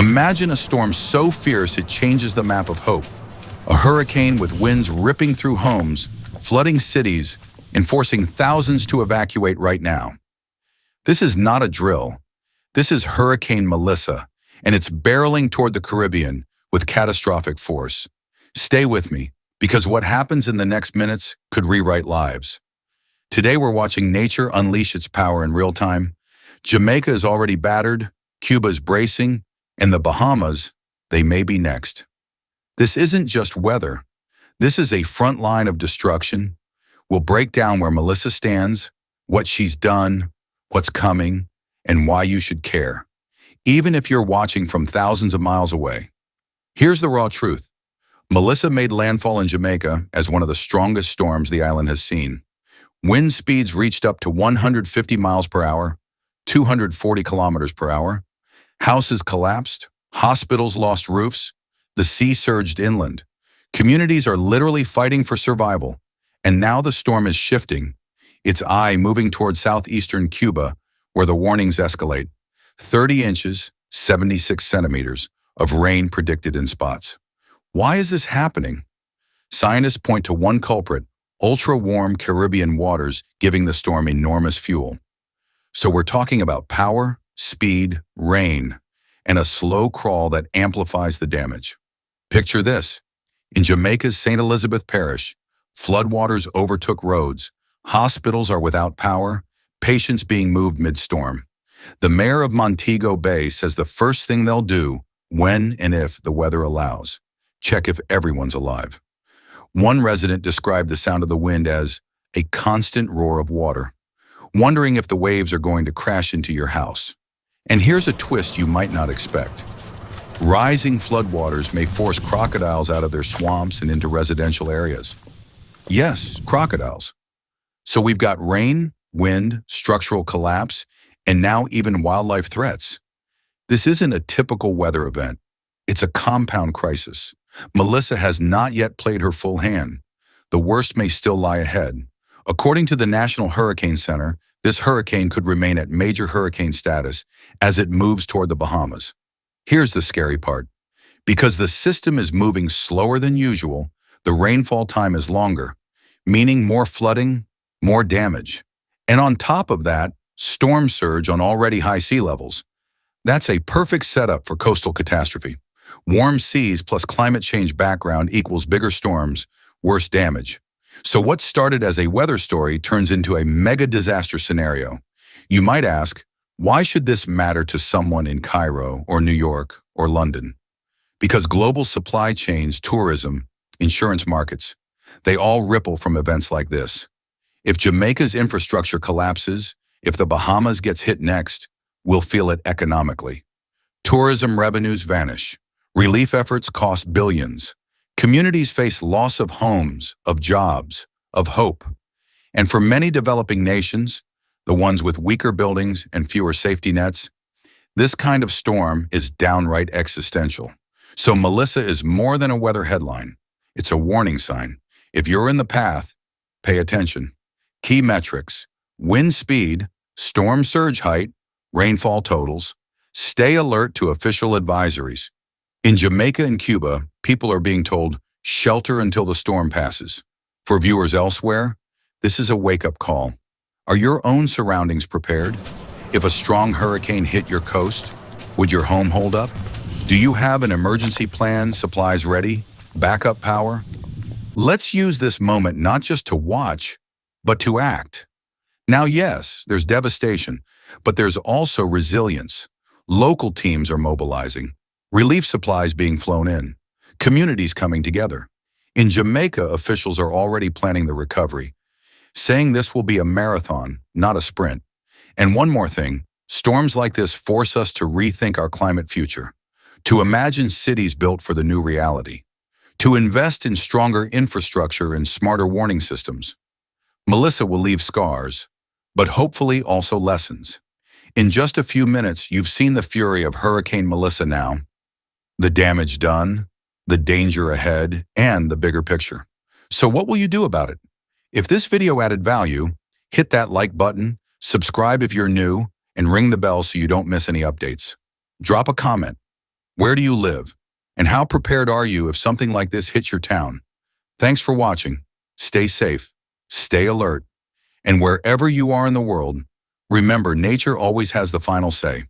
Imagine a storm so fierce it changes the map of hope. A hurricane with winds ripping through homes, flooding cities, and forcing thousands to evacuate right now. This is not a drill. This is Hurricane Melissa, and it's barreling toward the Caribbean with catastrophic force. Stay with me, because what happens in the next minutes could rewrite lives. Today we're watching nature unleash its power in real time. Jamaica is already battered, Cuba is bracing, and the Bahamas, they may be next. This isn't just weather. This is a front line of destruction. We'll break down where Melissa stands, what she's done, what's coming, and why you should care, even if you're watching from thousands of miles away. Here's the raw truth. Melissa made landfall in Jamaica as one of the strongest storms the island has seen. Wind speeds reached up to 150 miles per hour, 240 kilometers per hour. Houses collapsed, hospitals lost roofs, the sea surged inland. Communities are literally fighting for survival. And now the storm is shifting, its eye moving toward southeastern Cuba, where the warnings escalate. 30 inches, 76 centimeters of rain predicted in spots. Why is this happening? Scientists point to one culprit: ultra-warm Caribbean waters giving the storm enormous fuel. So we're talking about power, speed, rain, and a slow crawl that amplifies the damage. Picture this. In Jamaica's St. Elizabeth Parish, floodwaters overtook roads, hospitals are without power, patients being moved mid-storm. The mayor of Montego Bay says the first thing they'll do, when and if the weather allows, check if everyone's alive. One resident described the sound of the wind as a constant roar of water, wondering if the waves are going to crash into your house. And here's a twist you might not expect. Rising floodwaters may force crocodiles out of their swamps and into residential areas. Yes, crocodiles. So we've got rain, wind, structural collapse, and now even wildlife threats. This isn't a typical weather event. It's a compound crisis. Melissa has not yet played her full hand. The worst may still lie ahead. According to the National Hurricane Center, this hurricane could remain at major hurricane status as it moves toward the Bahamas. Here's the scary part. Because the system is moving slower than usual, the rainfall time is longer, meaning more flooding, more damage. And on top of that, storm surge on already high sea levels. That's a perfect setup for coastal catastrophe. Warm seas plus climate change background equals bigger storms, worse damage. So what started as a weather story turns into a mega disaster scenario. You might ask, why should this matter to someone in Cairo or New York or London? Because global supply chains, tourism, insurance markets, they all ripple from events like this. If Jamaica's infrastructure collapses, if the Bahamas gets hit next, we'll feel it economically. Tourism revenues vanish. Relief efforts cost billions. Communities face loss of homes, of jobs, of hope. And for many developing nations, the ones with weaker buildings and fewer safety nets, this kind of storm is downright existential. So Melissa is more than a weather headline. It's a warning sign. If you're in the path, pay attention. Key metrics: wind speed, storm surge height, rainfall totals. Stay alert to official advisories. In Jamaica and Cuba, people are being told, shelter until the storm passes. For viewers elsewhere, this is a wake-up call. Are your own surroundings prepared? If a strong hurricane hit your coast, would your home hold up? Do you have an emergency plan, supplies ready, backup power? Let's use this moment not just to watch, but to act. Now, yes, there's devastation, but there's also resilience. Local teams are mobilizing, relief supplies being flown in, communities coming together. In Jamaica, officials are already planning the recovery, saying this will be a marathon, not a sprint. And one more thing, storms like this force us to rethink our climate future, to imagine cities built for the new reality, to invest in stronger infrastructure and smarter warning systems. Melissa will leave scars, but hopefully also lessons. In just a few minutes, you've seen the fury of Hurricane Melissa now, the damage done, the danger ahead, and the bigger picture. So what will you do about it? If this video added value, hit that like button, subscribe if you're new, and ring the bell so you don't miss any updates. Drop a comment. Where do you live? And how prepared are you if something like this hits your town? Thanks for watching. Stay safe, stay alert, and wherever you are in the world, remember nature always has the final say.